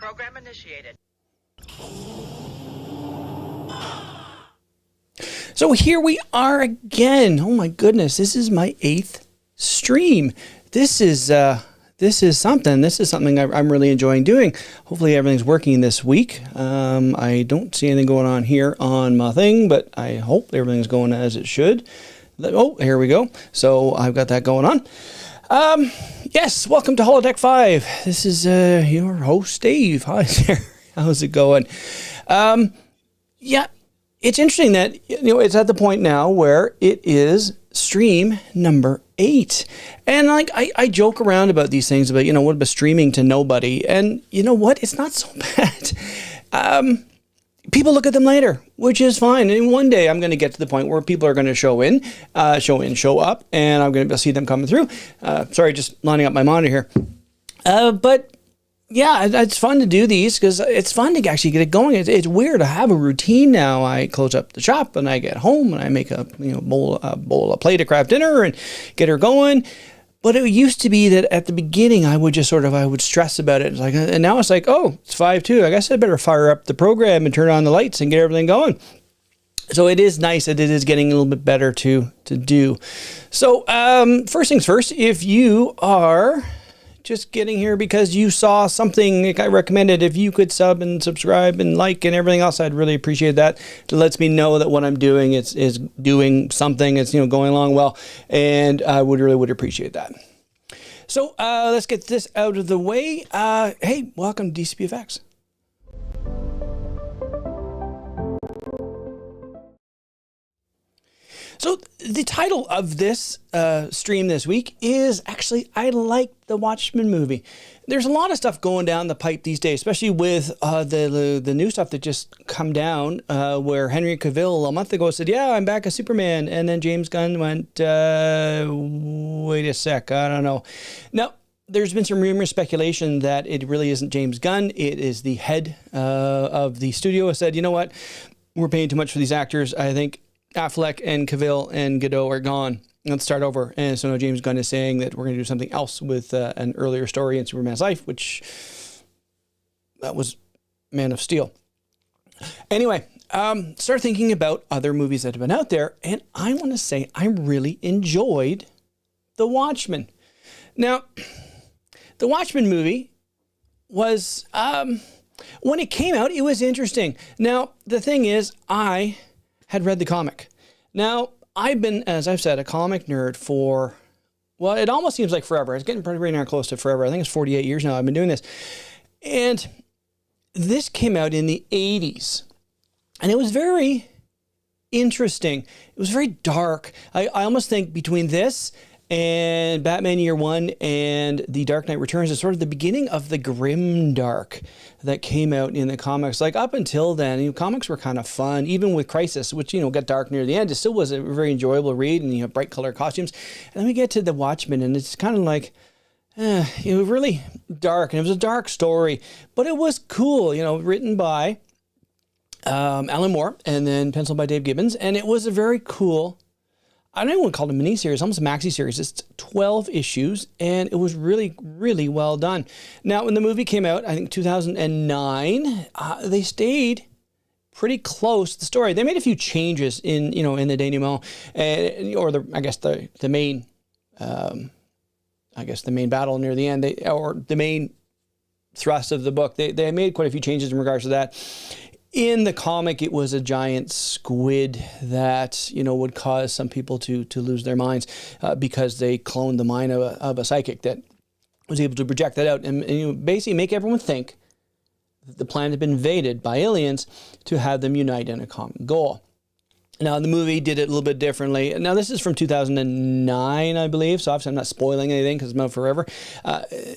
Program initiated. So here we are again. Oh my goodness, this is my 8th stream. This is something. This is something I'm really enjoying doing. Hopefully everything's working this week. I don't see anything going on here on my thing, but I hope everything's going as it should. Oh, here we go. So I've got that going on. Yes, welcome to Holodeck 5. This is your host, Dave. Hi there. How's it going? Yeah. It's interesting that, it's at the point now where it is stream number 8. And like, I joke around about these things about, what about streaming to nobody? And you know what? It's not so bad. People look at them later, which is fine. And one day I'm going to get to the point where people are going to show up, and I'm going to see them coming through. Sorry, just lining up my monitor here. But yeah, it's fun to do these because it's fun to actually get it going. It's weird to have a routine now. I close up the shop and I get home and I make a a plate of craft dinner and get her going. But it used to be that at the beginning I would stress about it. It's like, and now it's like, oh, it's 5:02. I guess I better fire up the program and turn on the lights and get everything going. So it is nice that it is getting a little bit better to do. So first things first, if you are just getting here because you saw something like I recommended, if you could sub and subscribe and like and everything else, I'd really appreciate that. It lets me know that what I'm doing is doing something. It's going along well, and I would appreciate that. So let's get this out of the way. Hey, welcome to DCPFX. So the title of this stream this week is actually, I like the Watchmen movie. There's a lot of stuff going down the pipe these days, especially with the new stuff that just come down, where Henry Cavill a month ago said, yeah, I'm back as Superman. And then James Gunn went, wait a sec, I don't know. Now, there's been some rumor speculation that it really isn't James Gunn. It is the head of the studio who said, you know what, we're paying too much for these actors. I think Affleck and Cavill and Godot are gone. Let's start over. And so now James Gunn is saying that we're going to do something else with an earlier story in Superman's life, which that was Man of Steel. Anyway, start thinking about other movies that have been out there. And I want to say I really enjoyed The Watchmen. Now, The Watchmen movie was, when it came out, it was interesting. Now, the thing is, I had read the comic. Now, I've been, as I've said, a comic nerd for, well, it almost seems like forever. It's getting pretty darn close to forever. I think it's 48 years now I've been doing this. And this came out in the 80s. And it was very interesting. It was very dark. I almost think between this and Batman Year One and The Dark Knight Returns is sort of the beginning of the grim dark that came out in the comics. Like up until then, comics were kind of fun, even with Crisis, which, got dark near the end. It still was a very enjoyable read, and bright color costumes. And then we get to The Watchmen, and it's kind of like, it was really dark, and it was a dark story, but it was cool, written by Alan Moore and then penciled by Dave Gibbons, and it was a very cool, I don't even want to call it a mini-series, almost a maxi-series. It's 12 issues, and it was really, really well done. Now, when the movie came out, I think 2009, they stayed pretty close to the story. They made a few changes in the denouement, the main battle near the end, or the main thrust of the book. They made quite a few changes in regards to that. In the comic, it was a giant squid that, would cause some people to lose their minds because they cloned the mind of a psychic that was able to project that out and basically make everyone think that the planet had been invaded by aliens to have them unite in a common goal. Now, the movie did it a little bit differently. Now, this is from 2009, I believe, so obviously I'm not spoiling anything because it's been out forever.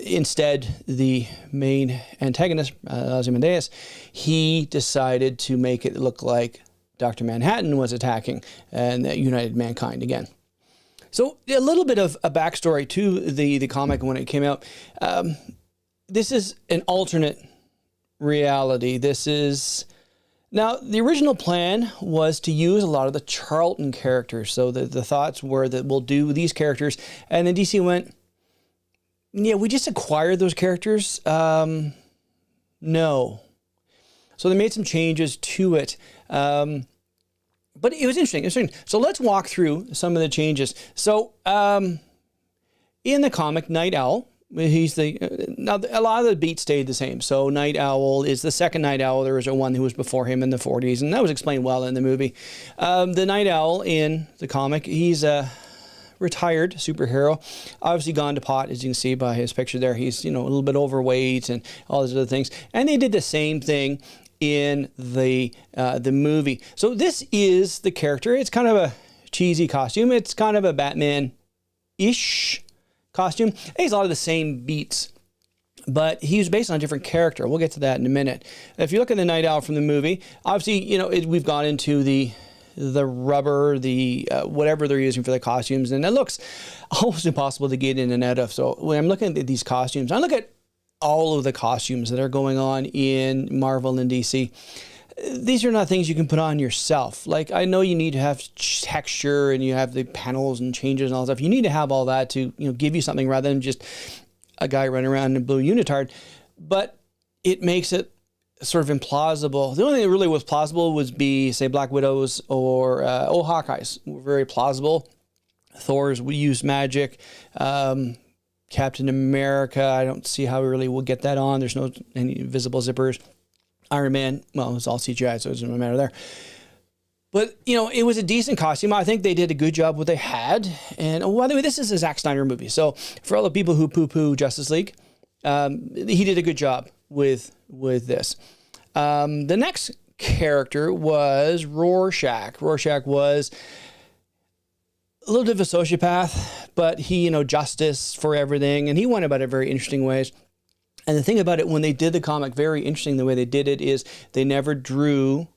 Instead, the main antagonist, Ozymandias, he decided to make it look like Dr. Manhattan was attacking and that united mankind again. So, a little bit of a backstory to the comic when it came out. This is an alternate reality. This is... Now, the original plan was to use a lot of the Charlton characters. So the thoughts were that we'll do these characters. And then DC, went, yeah, we just acquired those characters. No. So they made some changes to it. But it was interesting. So let's walk through some of the changes. So in the comic, Night Owl, he's now a lot of the beats stayed the same. So Night Owl is the second Night Owl. There was one who was before him in the 40s, and that was explained well in the movie. The Night Owl in the comic, he's a retired superhero, obviously gone to pot, as you can see by his picture there. He's, a little bit overweight and all those other things. And they did the same thing in the movie. So this is the character. It's kind of a cheesy costume. It's kind of a Batman-ish costume. He has a lot of the same beats, but he was based on a different character. We'll get to that in a minute. If you look at the Night Owl from the movie, obviously, we've gone into the rubber, whatever they're using for the costumes, and it looks almost impossible to get in and out of. So when I'm looking at these costumes, I look at all of the costumes that are going on in Marvel and DC. These are not things you can put on yourself. Like, I know you need to have texture and you have the panels and changes and all that stuff. You need to have all that to, give you something rather than just a guy running around in a blue unitard. But it makes it sort of implausible. The only thing that really was plausible was say, Black Widows or Hawkeyes were very plausible. Thor's, we use magic. Captain America, I don't see how we really will get that on. There's no any visible zippers. Iron Man, well, it was all CGI, so it doesn't matter there. But, it was a decent costume. I think they did a good job with what they had. And, by the way, this is a Zack Snyder movie. So for all the people who poo-poo Justice League, he did a good job with this. The next character was Rorschach. Rorschach was a little bit of a sociopath, but he, justice for everything. And he went about it very interesting ways. And the thing about it, when they did the comic, very interesting the way they did it is they never drew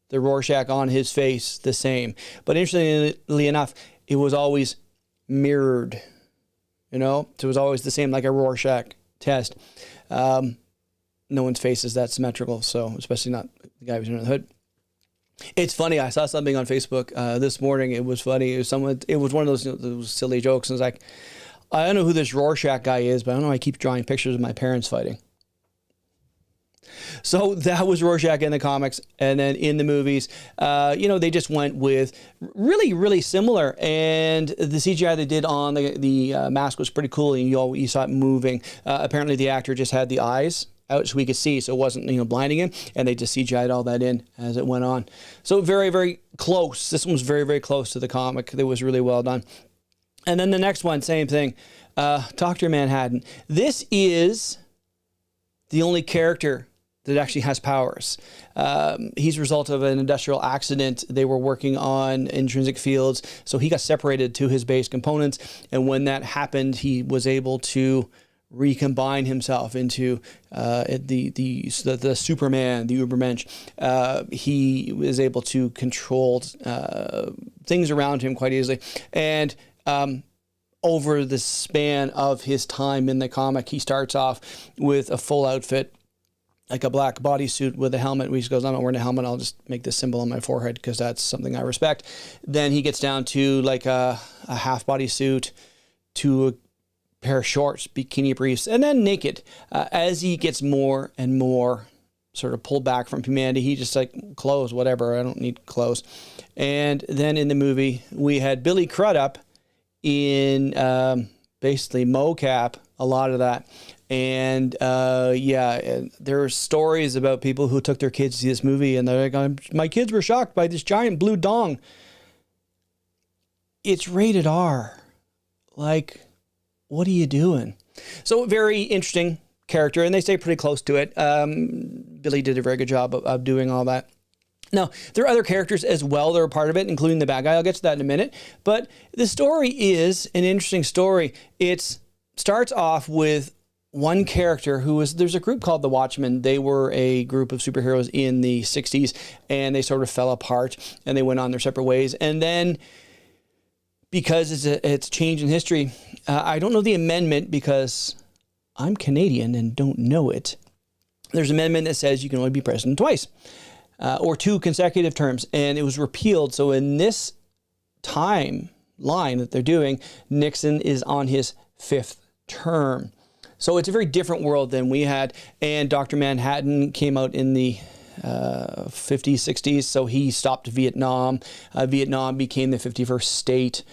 the Rorschach on his face the same. But interestingly enough, it was always mirrored, So it was always the same, like a Rorschach test. No one's face is that symmetrical, so especially not the guy who's under the hood. It's funny. I saw something on Facebook this morning. It was funny. It was one of those silly jokes. And it's like, I don't know who this Rorschach guy is, but I don't know. I keep drawing pictures of my parents fighting. So that was Rorschach in the comics, and then in the movies, they just went with really, really similar. And the CGI they did on the mask was pretty cool. And you saw it moving. Apparently, the actor just had the eyes out so we could see, so it wasn't blinding him, and they just CGI'd all that in as it went on. So very, very close. This one was very, very close to the comic. It was really well done. And then the next one, same thing. Dr. Manhattan. This is the only character that actually has powers. He's a result of an industrial accident. They were working on intrinsic fields, so he got separated to his base components. And when that happened, he was able to recombine himself into the Superman, the Ubermensch. He was able to control things around him quite easily. And over the span of his time in the comic, he starts off with a full outfit, like a black bodysuit with a helmet. He goes, I'm not wearing a helmet. I'll just make this symbol on my forehead because that's something I respect. Then he gets down to like a half bodysuit, to a pair of shorts, bikini briefs, and then naked. As he gets more and more sort of pulled back from humanity, he just like, clothes, whatever. I don't need clothes. And then in the movie, we had Billy Crudup in basically mocap, a lot of that. And there are stories about people who took their kids to see this movie, and they're like, my kids were shocked by this giant blue dong. It's rated R. Like, what are you doing? So very interesting character, and they stay pretty close to it. Billy did a very good job of doing all that. Now, there are other characters as well that are part of it, including the bad guy. I'll get to that in a minute. But the story is an interesting story. It starts off with one character there's a group called the Watchmen. They were a group of superheroes in the 60s, and they sort of fell apart, and they went on their separate ways. And then, because it's a change in history, I don't know the amendment because I'm Canadian and don't know it. There's an amendment that says you can only be president twice. Or 2 consecutive terms, and it was repealed. So in this timeline that they're doing, Nixon is on his 5th term. So it's a very different world than we had. And Dr. Manhattan came out in the 50s, 60s. So he stopped Vietnam. Vietnam became the 51st state.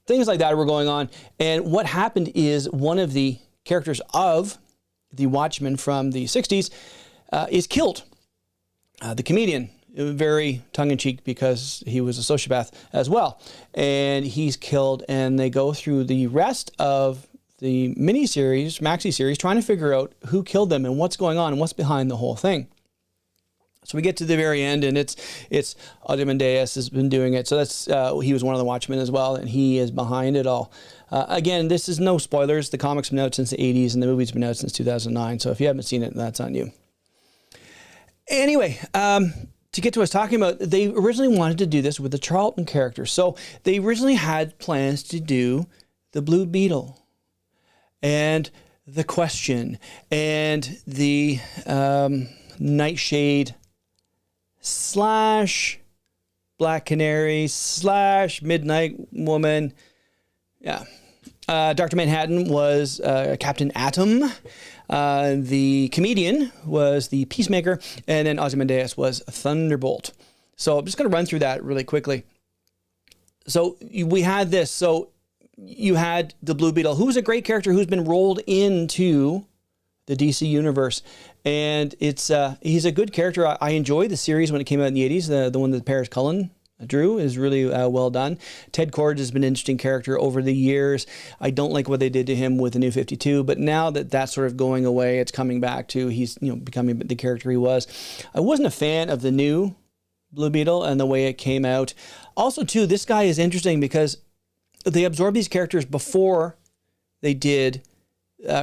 Things like that were going on. And what happened is one of the characters of the Watchmen from the 60s is killed. The comedian, very tongue-in-cheek because he was a sociopath as well. And he's killed, and they go through the rest of the mini-series, maxi-series, trying to figure out who killed them and what's going on and what's behind the whole thing. So we get to the very end, and it's Ozymandias has been doing it. So that's he was one of the Watchmen as well, and he is behind it all. Again, this is no spoilers. The comic's been out since the 80s, and the movie's been out since 2009. So if you haven't seen it, that's on you. Anyway, to get to us talking about, they originally wanted to do this with the Charlton character. So they originally had plans to do the Blue Beetle and the Question and the Nightshade / Black Canary / Midnight Woman. Yeah. Dr. Manhattan was Captain Atom. The comedian was the Peacemaker. And then Ozymandias was Thunderbolt. So I'm just going to run through that really quickly. So we had this. So you had the Blue Beetle, who was a great character who's been rolled into the DC universe. And he's a good character. I enjoyed the series when it came out in the 80s. The one that Paris Cullen drew is really well done. Ted Kord has been an interesting character over the years. I don't like what they did to him with the New 52, but now that that's sort of going away, it's coming back to he's becoming the character he was. I wasn't a fan of the new Blue Beetle and the way it came out. Also, too, this guy is interesting because they absorbed these characters before they did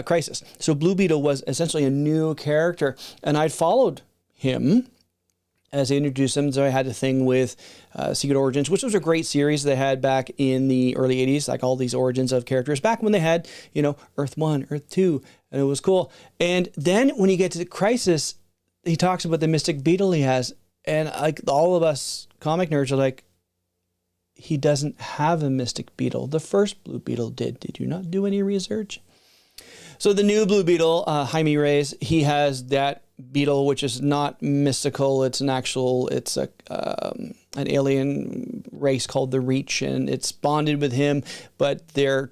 Crisis. So Blue Beetle was essentially a new character, and I'd followed him as they introduced him. So I had a thing with Secret Origins, which was a great series they had back in the early 80s, like all these origins of characters back when they had, Earth 1, Earth 2, and it was cool. And then when you get to the Crisis, he talks about the Mystic Beetle he has, and like all of us comic nerds are like, he doesn't have a Mystic Beetle. The first Blue Beetle did. Did you not do any research? So the new Blue Beetle, Jaime Reyes, he has that beetle, which is not mystical. It's an an alien race called the Reach, and it's bonded with him, but their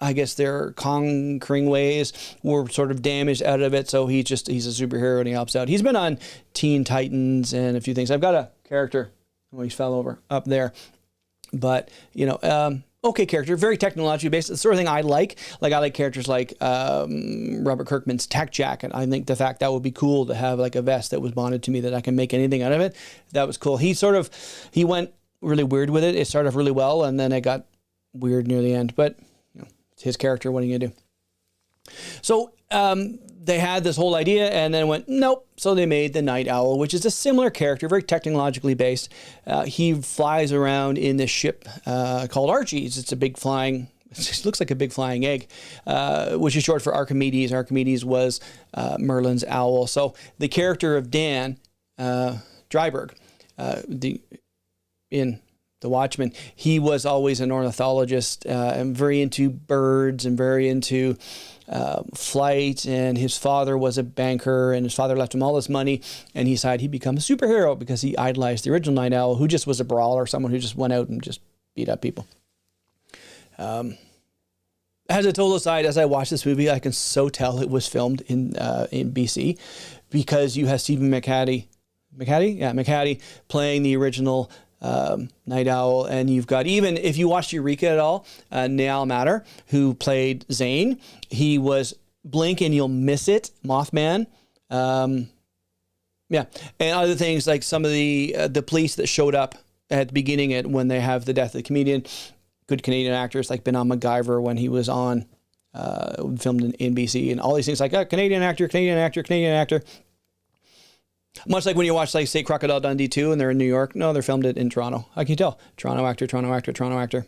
conquering ways were sort of damaged out of it. So he's a superhero and he helps out. He's been on Teen Titans and a few things. I've got a character. Oh, he fell over up there, but okay character, very technologically based. The sort of thing I like. Like I like characters like Robert Kirkman's Tech Jacket. I think the fact that would be cool to have like a vest that was bonded to me that I can make anything out of it. That was cool. He went really weird with it. It started off really well, and then it got weird near the end. But it's his character. What are you gonna do? So they had this whole idea and then went, nope. So they made the Night Owl, which is a similar character, very technologically based. He flies around in this ship called Archie's. It's a big flying, it just looks like a big flying egg, which is short for Archimedes. Archimedes was Merlin's owl. So the character of Dan Dryberg, in The Watchmen, he was always an ornithologist and very into birds and very into flight, and his father was a banker, and his father left him all this money, and he decided he'd become a superhero because he idolized the original Night Owl, who just was a brawler, someone who just went out and just beat up people. As a total aside, as I watch this movie, I can so tell it was filmed in BC because you have Stephen McHattie playing the original Night Owl, and you've got, even if you watched Eureka at all, Niall Matter, who played Zane, he was blink and you'll miss it, Mothman. And other things like some of the police that showed up at the beginning when they have the death of the comedian, good Canadian actors like Ben on MacGyver when he was on, filmed in BC, and all these things like Canadian actor. Much like when you watch, like, say, Crocodile Dundee 2 and they're in New York. No, they're filmed it in Toronto. I can tell. Toronto actor.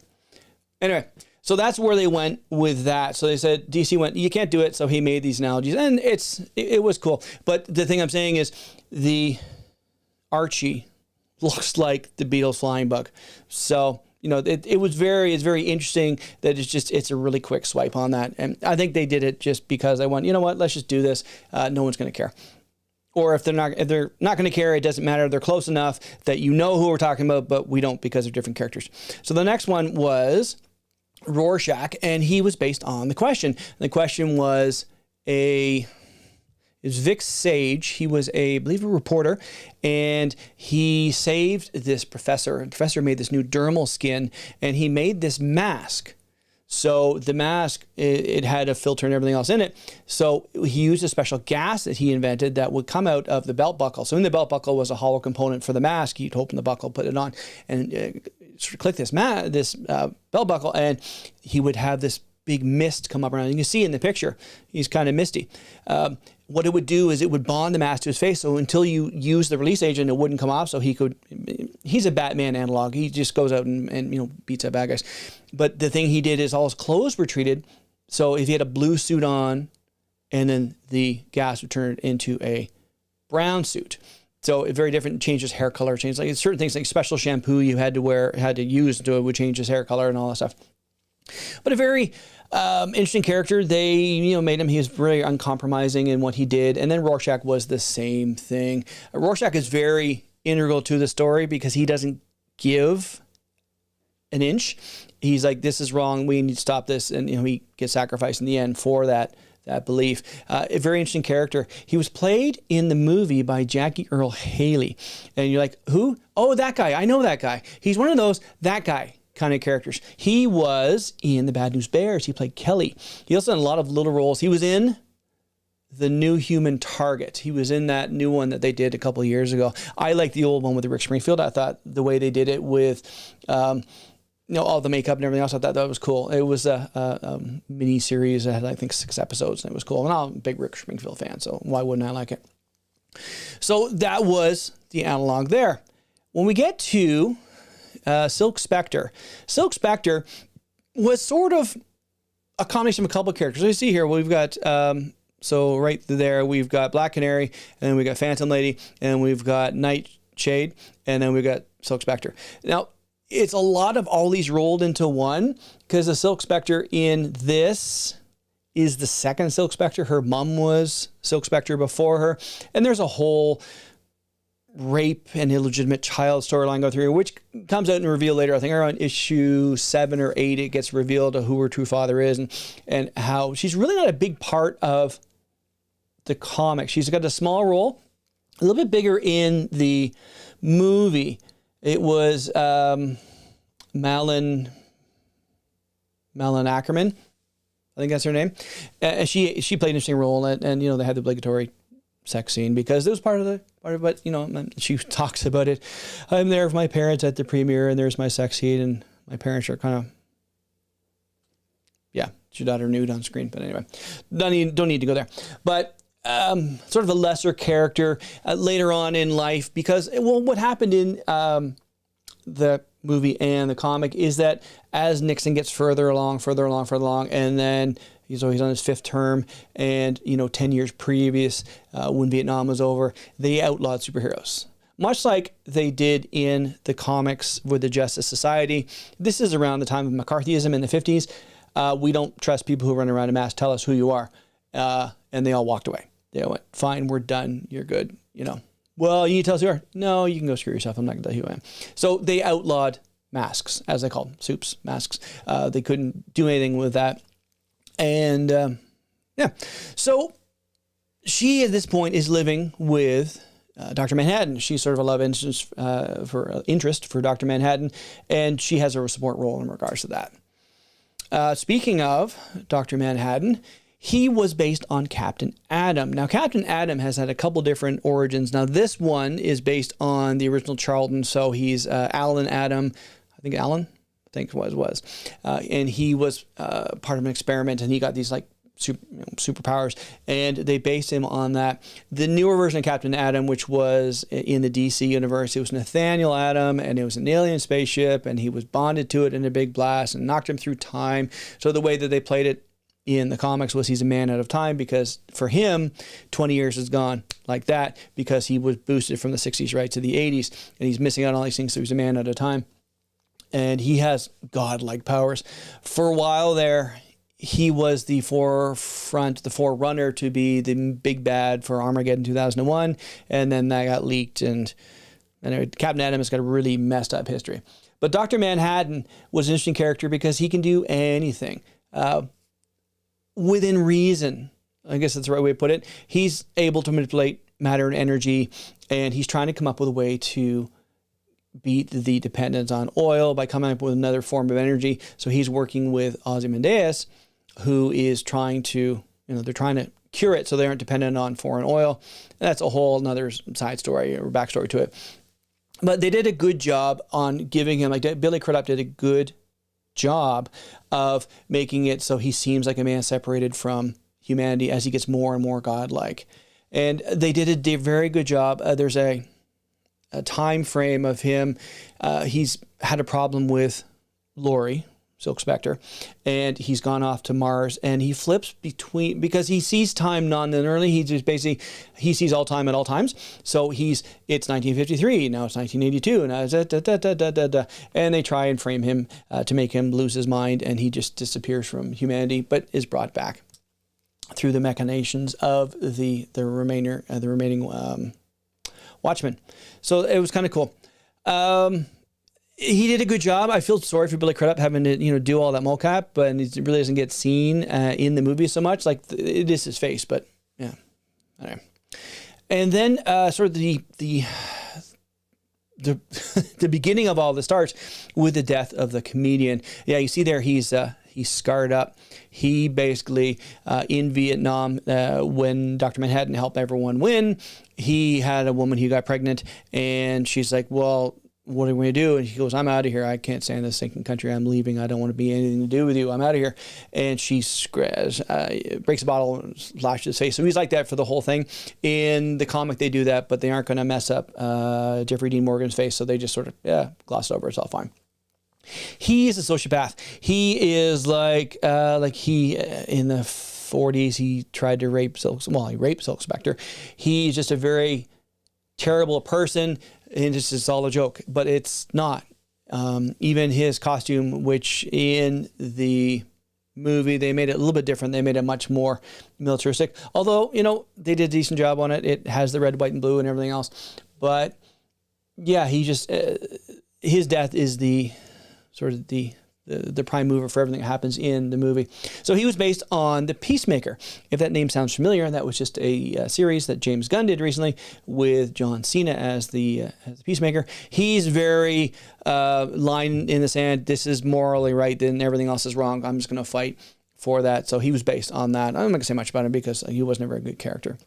Anyway, so that's where they went with that. So they said, DC went, you can't do it. So he made these analogies, and it was cool. But the thing I'm saying is the Archie looks like the Beatles flying bug. So it's very interesting that it's a really quick swipe on that. And I think they did it just because they went, you know what, let's just do this. No one's going to care. Or if they're not going to care, it doesn't matter. They're close enough that you know who we're talking about, but we don't because they're different characters. So the next one was Rorschach, and he was based on The Question. And The Question was Vic Sage. He was I believe a reporter, and he saved this professor. And the professor made this new dermal skin, and he made this mask. So the mask, it had a filter and everything else in it. So he used a special gas that he invented that would come out of the belt buckle. So in the belt buckle was a hollow component for the mask. He'd open the buckle, put it on, and click this belt buckle, and he would have this big mist come up around. You can see in the picture, he's kind of misty. What it would do is it would bond the mask to his face. So until you use the release agent, it wouldn't come off. So he's a Batman analog. He just goes out and beats up bad guys. But the thing he did is all his clothes were treated. So if he had a blue suit on, and then the gas would turn it into a brown suit. So it very different, changes hair color, changes like certain things like special shampoo you had to use would change his hair color and all that stuff. But a very interesting character. They made him. He was very uncompromising in what he did. And then Rorschach was the same thing. Rorschach is very integral to the story because he doesn't give an inch. He's like, this is wrong. We need to stop this. And he gets sacrificed in the end for that belief. A very interesting character. He was played in the movie by Jackie Earle Haley. And you're like, who? Oh, that guy. I know that guy. He's one of those, that guy kind of characters. He was in The Bad News Bears. He played Kelly. He also done a lot of little roles. He was in The New Human Target. He was in that new one that they did a couple of years ago. I like the old one with Rick Springfield. I thought the way they did it with all the makeup and everything else, I thought that was cool. It was a mini series that had, I think, 6 episodes, and it was cool. And I'm a big Rick Springfield fan, so why wouldn't I like it? So that was the analog there. When we get to Silk Spectre. Silk Spectre was sort of a combination of a couple of characters. So you see here, we've got, so right there, we've got Black Canary, and then we've got Phantom Lady, and we've got Nightshade, and then we've got Silk Spectre. Now, it's a lot of all these rolled into one, because the Silk Spectre in this is the second Silk Spectre. Her mom was Silk Spectre before her, and there's a whole rape and illegitimate child storyline go through, which comes out and revealed later. I think around issue 7 or 8, it gets revealed who her true father is and how she's really not a big part of the comic. She's got a small role, a little bit bigger in the movie. It was Malin Ackerman, I think that's her name. She played an interesting role, and they had the obligatory sex scene because it was part of it. She talks about it. I'm there with my parents at the premiere, and there's my sex scene, and my parents are kind of, she got her nude on screen. But anyway, don't need to go there. But sort of a lesser character later on in life, because what happened in the movie and the comic is that as Nixon gets further along, and then he's on his 5th term, and 10 years previous, when Vietnam was over, they outlawed superheroes. Much like they did in the comics with the Justice Society. This is around the time of McCarthyism in the 50s. We don't trust people who run around in masks. Tell us who you are. And they all walked away. They went, fine, we're done. You're good. Well, you need to tell us who you are. No, you can go screw yourself. I'm not going to tell you who I am. So they outlawed masks, as they called them, soups, masks. They couldn't do anything with that. And so she at this point is living with Dr. Manhattan. She's sort of a love interest for Dr. Manhattan, and she has a support role in regards to that. Speaking of Dr. Manhattan, he was based on Captain Atom. Now, Captain Atom has had a couple different origins. Now, this one is based on the original Charlton, so he's Alan Atom. I think Alan? I think it was. And he was part of an experiment, and he got these superpowers, and they based him on that. The newer version of Captain Atom, which was in the DC universe, it was Nathaniel Atom, and it was an alien spaceship, and he was bonded to it in a big blast and knocked him through time. So the way that they played it in the comics was he's a man out of time, because for him, 20 years is gone like that, because he was boosted from the 60s right to the 80s, and he's missing out on all these things, so he's a man out of time. and he has godlike powers. For a while there, he was the forerunner to be the big bad for Armageddon 2001, and then that got leaked, and Captain Atom has got a really messed up history. But Dr. Manhattan was an interesting character because he can do anything within reason. I guess that's the right way to put it. He's able to manipulate matter and energy, and he's trying to come up with a way to beat the dependence on oil by coming up with another form of energy. So he's working with Ozymandias, who is trying to, they're trying to cure it so they aren't dependent on foreign oil. That's a whole another side story or backstory to it. But they did a good job on giving him, like Billy Crudup did a good job of making it so he seems like a man separated from humanity as he gets more and more godlike. And they did a very good job. There's a time frame of him. He's had a problem with Lori, Silk Spectre, and he's gone off to Mars, and he flips between, because he sees time non-linearly. He sees all time at all times. So it's 1953, now it's 1982, now it's and they try and frame him to make him lose his mind, and he just disappears from humanity, but is brought back through the machinations of the remaining Watchmen. So it was kind of cool. He did a good job. I feel sorry for Billy Crudup having to do all that mocap, but it really doesn't get seen in the movie so much. Like it is his face, but yeah. Anyway. And then sort of the beginning of all this starts with the death of the comedian. Yeah, you see there he's scarred up. He basically, in Vietnam, when Dr. Manhattan helped everyone win, he had a woman who got pregnant, and she's like, well, what are we going to do? And he goes, I'm out of here. I can't stand this sinking country. I'm leaving. I don't want to be anything to do with you. I'm out of here. And she breaks a bottle and slashes his face. So he's like that for the whole thing. In the comic, they do that, but they aren't going to mess up Jeffrey Dean Morgan's face, so they just sort of gloss it over. It's all fine. He's a sociopath. He is like he in the 40s, he tried to rape he raped Silk Spectre. He's just a very terrible person, and it's all a joke, but it's not. Even his costume, which in the movie, they made it a little bit different. They made it much more militaristic, although, they did a decent job on it. It has the red, white, and blue and everything else. But yeah, he just, his death is the sort of the prime mover for everything that happens in the movie. So he was based on The Peacemaker. If that name sounds familiar, that was just a series that James Gunn did recently with John Cena as the Peacemaker. He's very line in the sand. This is morally right, then everything else is wrong. I'm just going to fight for that. So he was based on that. I'm not going to say much about him because he wasn't a very good character.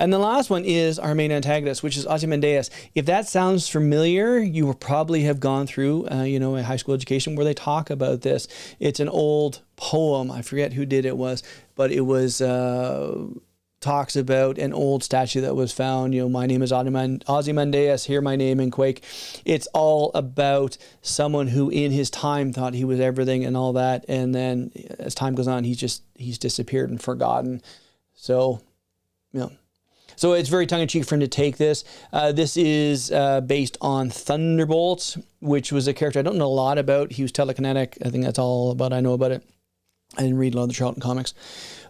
And the last one is our main antagonist, which is Ozymandias. If that sounds familiar, you will probably have gone through, a high school education where they talk about this. It's an old poem. I forget who did it was, but it was talks about an old statue that was found. My name is Ozymandias, hear my name and quake. It's all about someone who in his time thought he was everything and all that. And then as time goes on, he's disappeared and forgotten. So, So it's very tongue-in-cheek for him to take this. This is based on Thunderbolt, which was a character I don't know a lot about. He was telekinetic. I think that's all I know about it. I didn't read a lot of the Charlton comics.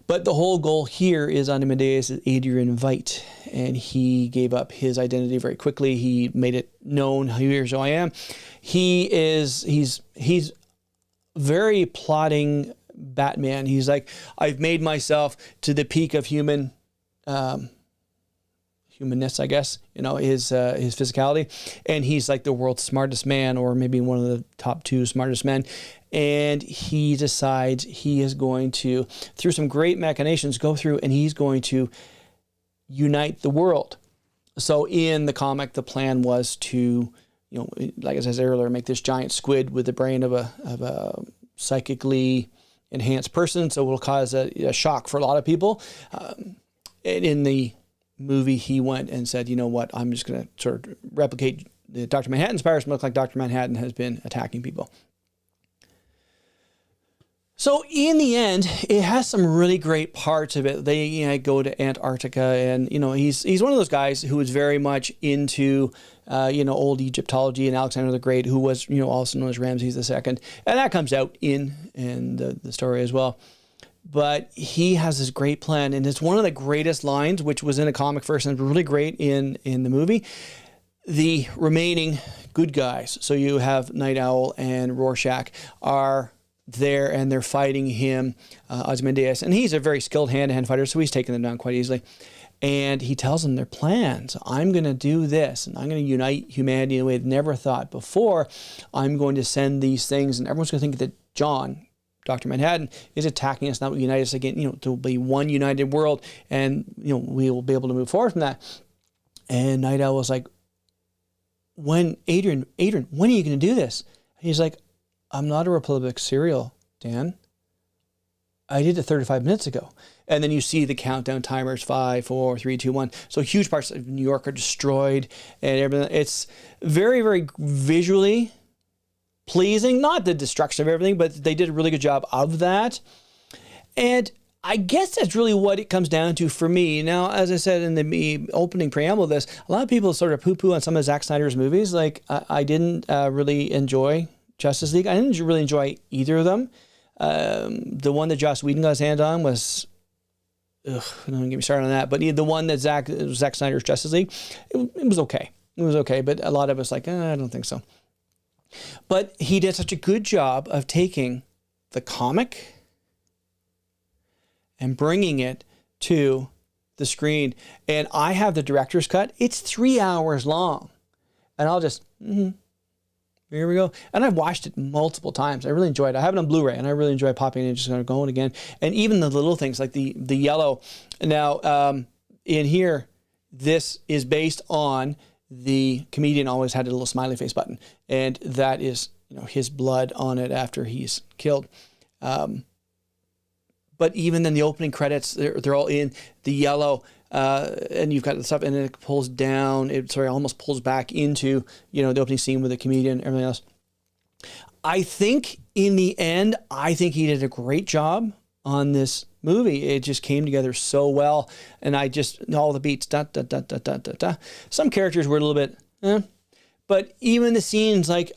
But the whole goal here is Ozymandias is Adrian Veidt, and he gave up his identity very quickly. He made it known, here's who I am. He's very plotting Batman. He's like, I've made myself to the peak of humanness, I guess, his physicality. And he's like the world's smartest man, or maybe one of the top 2 smartest men. And he decides he is going to, through some great machinations, go through and he's going to unite the world. So in the comic, the plan was to, like I said earlier, make this giant squid with the brain of a psychically enhanced person. So it will cause a shock for a lot of people. And in the movie, he went and said, you know what, I'm just going to sort of replicate Dr. Manhattan's powers and look like Dr. Manhattan has been attacking people. So in the end, it has some really great parts of it. They go to Antarctica, and he's one of those guys who is very much into old Egyptology and Alexander the Great, who was also known as Ramses II, and that comes out in the story as well. But he has this great plan, and it's one of the greatest lines, which was in a comic first and really great in the movie. The remaining good guys, so you have Night Owl and Rorschach, are there, and they're fighting him, Ozymandias, and he's a very skilled hand-to-hand fighter, so he's taking them down quite easily. And he tells them their plans. I'm going to do this, and I'm going to unite humanity in a way they never thought before. I'm going to send these things, and everyone's going to think that John, Dr. Manhattan, is attacking us, not unite us again, to be one united world, and we will be able to move forward from that. And Night Owl was like, Adrian, when are you going to do this? And he's like, I'm not a Republic serial, Dan. I did it 35 minutes ago. And then you see the countdown timers, 5, 4, 3, 2, 1. So huge parts of New York are destroyed and everything. It's very, very visually pleasing. Not the destruction of everything, but they did a really good job of that. And I guess that's really what it comes down to for me. Now, as I said in the opening preamble of this, a lot of people sort of poo-poo on some of Zack Snyder's movies. Like, I didn't really enjoy Justice League. I didn't really enjoy either of them. The one that Joss Whedon got his hand on was, don't get me started on that. But the one that Zack Snyder's Justice League, it was okay. It was okay, but a lot of us like, I don't think so. But he did such a good job of taking the comic and bringing it to the screen. And I have the director's cut. It's 3 hours long. And I'll just, here we go. And I've watched it multiple times. I really enjoyed it. I have it on Blu-ray, and I really enjoy popping in and just kind of going again. And even the little things like the yellow. Now, in here, this is based on the comedian always had a little smiley face button. And that is, his blood on it after he's killed. But even in the opening credits, they're all in the yellow. And you've got the stuff, and then it pulls down. Almost pulls back into, the opening scene with the comedian and everything else. I think in the end, he did a great job on this movie. It just came together so well. And all the beats, da, da, da, da, da, da, da. Some characters were a little bit, but even the scenes, like,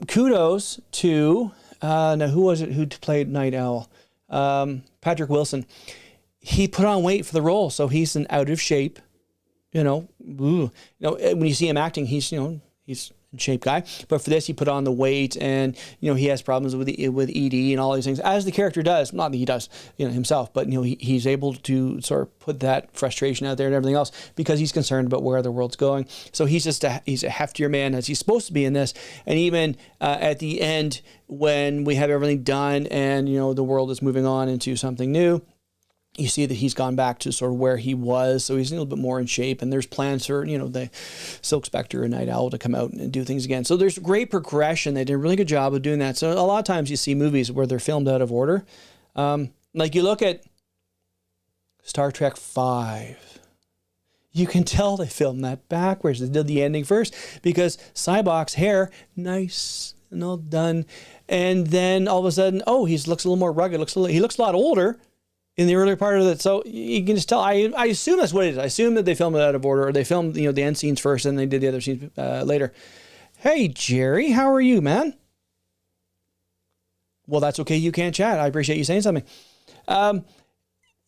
kudos to, now who was it who played Night Owl? Patrick Wilson. He put on weight for the role, so he's an out of shape, when you see him acting, he's in shape guy. But for this, he put on the weight, and he has problems with ED and all these things, as the character does. Not that he does, himself, but he's able to sort of put that frustration out there and everything else because he's concerned about where the world's going. So he's a heftier man as he's supposed to be in this. And even at the end, when we have everything done and the world is moving on into something new, you see that he's gone back to sort of where he was, so he's a little bit more in shape, and there's plans for, the Silk Spectre and Night Owl to come out and do things again. So there's great progression. They did a really good job of doing that. So a lot of times you see movies where they're filmed out of order. Like you look at Star Trek V. You can tell they filmed that backwards. They did the ending first because Cybok's hair, nice and all done. And then all of a sudden, he looks a little more rugged. He looks a lot older in the earlier part of it. So you can just tell, I assume that's what it is. I assume that they filmed it out of order, or they filmed, the end scenes first and they did the other scenes later. Hey, Jerry, how are you, man? Well, that's okay. You can't chat. I appreciate you saying something.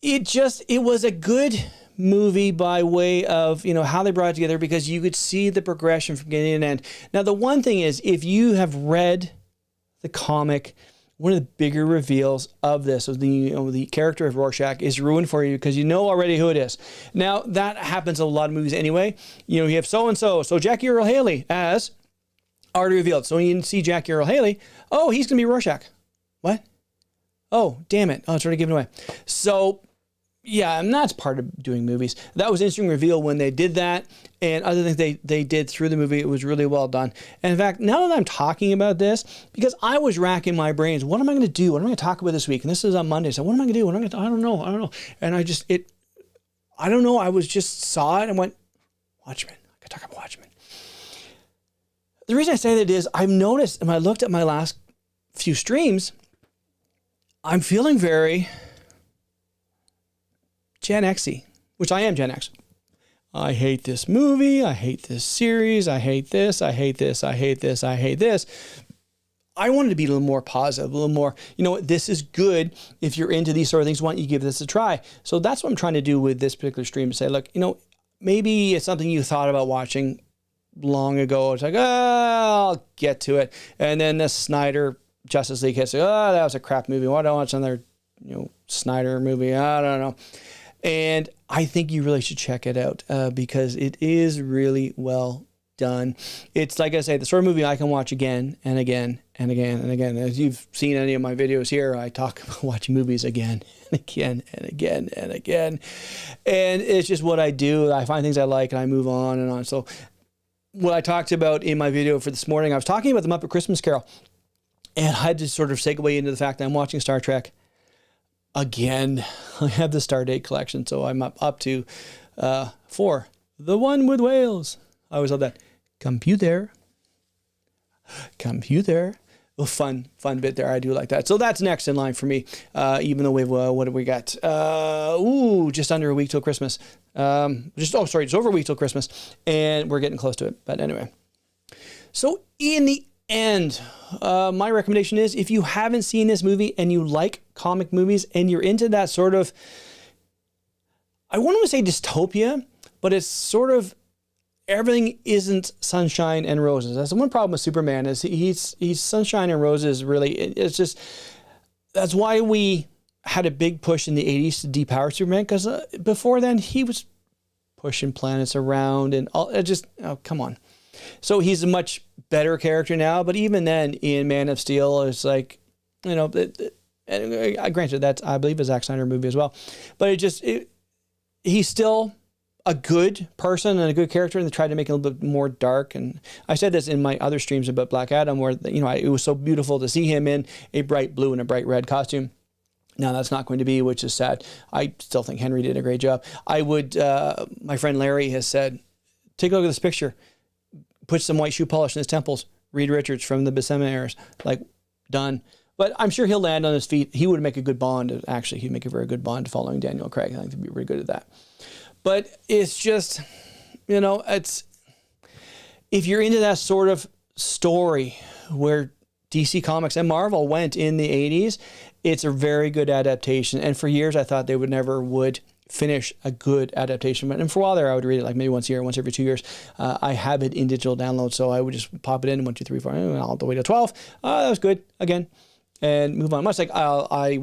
It was a good movie by way of, how they brought it together, because you could see the progression from beginning to end. Now, the one thing is, if you have read the comic, one of the bigger reveals of this was the character of Rorschach is ruined for you because you know already who it is. Now, that happens in a lot of movies anyway. You have so-and-so. So Jackie Earle Haley as already revealed. So when you see Jackie Earle Haley, he's going to be Rorschach. What? Oh, damn it. Oh, it's already given away. So, yeah, and that's part of doing movies. That was an interesting reveal when they did that. And other things they did through the movie, it was really well done. And in fact, now that I'm talking about this, because I was racking my brains, what am I going to do? What am I going to talk about this week? And this is on Monday. So what am I going to do? I don't know. And I don't know. I just saw it and went, Watchmen. I could talk about Watchmen. The reason I say that is I've noticed, when I looked at my last few streams, I'm feeling very Gen X-y, which I am Gen X. I hate this movie. I hate this series. I hate this. I hate this. I hate this. I hate this. I wanted to be a little more positive, a little more, you know, this is good. If you're into these sort of things, why don't you give this a try? So that's what I'm trying to do with this particular stream, to say, look, you know, maybe it's something you thought about watching long ago. It's like, oh, I'll get to it. And then the Snyder Justice League hits, oh, that was a crap movie. Why don't I watch another, you know, Snyder movie? I don't know. And I think you really should check it out because it is really well done. It's, like I say, the sort of movie I can watch again and again and again and again. As you've seen any of my videos here, I talk about watching movies again and again and again and again. And it's just what I do. I find things I like and I move on and on. So what I talked about in my video for this morning, I was talking about the Muppet Christmas Carol. And I had to sort of segue into the fact that I'm watching Star Trek again. I have the Stardate collection, so I'm up to 4. The one with whales. I always love that. Computer. Oh, fun bit there. I do like that. So that's next in line for me. Even though we've, what do we got? Just under a week till Christmas. It's over a week till Christmas. And we're getting close to it. But anyway. So in the end, my recommendation is, if you haven't seen this movie and you like comic movies and you're into that sort of, I wouldn't want to say dystopia, but it's sort of, everything isn't sunshine and roses. That's the one problem with Superman, is he's sunshine and roses, really. It's just, that's why we had a big push in the 80s to depower Superman, because before then he was pushing planets around and all. It just, oh, come on. So he's a much better character now, but even then in Man of Steel, it's like, you know, granted that I believe a Zack Snyder movie as well, but he's still a good person and a good character, and they tried to make it a little bit more dark. And I said this in my other streams about Black Adam, where, you know, it was so beautiful to see him in a bright blue and a bright red costume. Now that's not going to be, which is sad. I still think Henry did a great job. I would, my friend Larry has said, take a look at this picture, put some white shoe polish in his temples, Reed Richards from the Buscema eras, like, done. But I'm sure he'll land on his feet. He would make a good Bond. Actually, he'd make a very good Bond following Daniel Craig. I think he'd be really good at that. But it's just, you know, it's, if you're into that sort of story where DC Comics and Marvel went in the 80s, it's a very good adaptation. And for years, I thought they would finish a good adaptation. And for a while there, I would read it like maybe once a year, once every 2 years. I have it in digital download, so I would just pop it in 1, 2, 3, 4, all the way to 12. That was good again. And move on. Much like I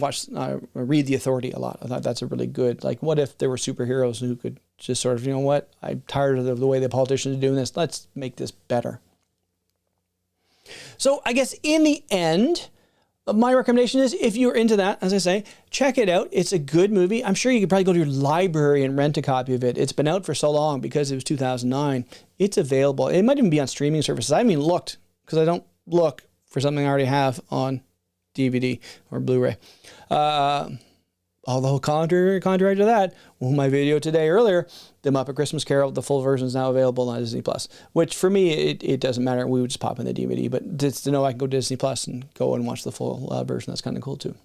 read The Authority a lot. I thought that's a really good, like, what if there were superheroes who could just sort of, you know what, I'm tired of the way the politicians are doing this. Let's make this better. So I guess in the end, my recommendation is, if you're into that, as I say, check it out. It's a good movie. I'm sure you could probably go to your library and rent a copy of it. It's been out for so long because it was 2009. It's available. It might even be on streaming services. I haven't even looked, because I don't look for something I already have on DVD or Blu-ray. Although contrary to that, my video today earlier, the Muppet Christmas Carol, the full version is now available on Disney Plus, which for me, it doesn't matter. We would just pop in the DVD, but just to know I can go to Disney Plus and go and watch the full version, that's kind of cool too.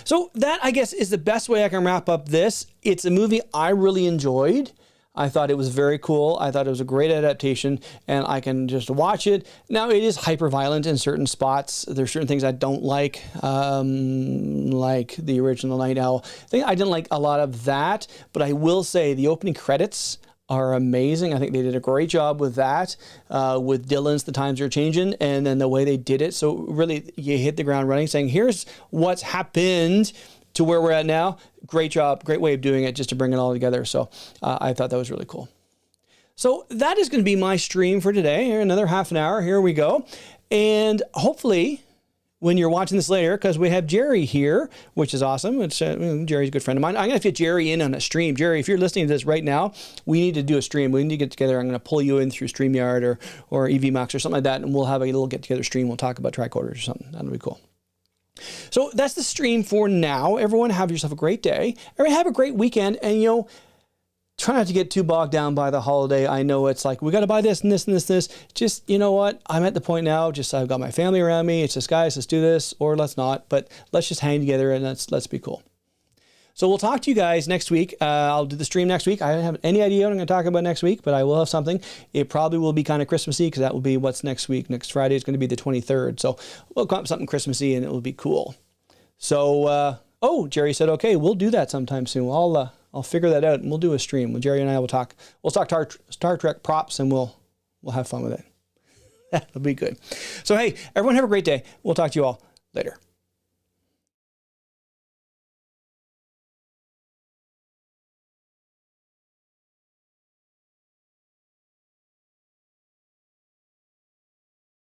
So that, I guess, is the best way I can wrap up this. It's a movie I really enjoyed. I thought it was very cool. I thought it was a great adaptation, and I can just watch it. Now, it is hyper-violent in certain spots. There's certain things I don't like the original Night Owl thing. I didn't like a lot of that, but I will say the opening credits are amazing. I think they did a great job with that, with Dylan's The Times Are Changing, and then the way they did it. So really, you hit the ground running, saying, here's what's happened to where we're at now. Great job, great way of doing it, just to bring it all together. So I thought that was really cool. So that is going to be my stream for today. Another half an hour, here we go. And hopefully, when you're watching this later, because we have Jerry here, which is awesome. It's, Jerry's a good friend of mine. I'm going to get Jerry in on a stream. Jerry, if you're listening to this right now, we need to do a stream. We need to get together. I'm going to pull you in through StreamYard or EVMax or something like that, and we'll have a little get-together stream. We'll talk about tricorders or something. That'll be cool. So that's the stream for now. Everyone, have yourself a great day. Everyone, have a great weekend. And, you know, try not to get too bogged down by the holiday. I know it's like, we got to buy this and this and this and this. Just, you know what? I'm at the point now, just I've got my family around me. It's just, guys, let's do this, or let's not. But let's just hang together and let's be cool. So we'll talk to you guys next week. I'll do the stream next week. I don't have any idea what I'm going to talk about next week, but I will have something. It probably will be kind of Christmassy, because that will be what's next week. Next Friday is going to be the 23rd. So we'll come up with something Christmassy, and it will be cool. So, oh, Jerry said, okay, we'll do that sometime soon. I'll figure that out, and we'll do a stream. Well, Jerry and I will talk. We'll talk Star Trek props, and we'll have fun with it. That'll be good. So, hey, everyone have a great day. We'll talk to you all later.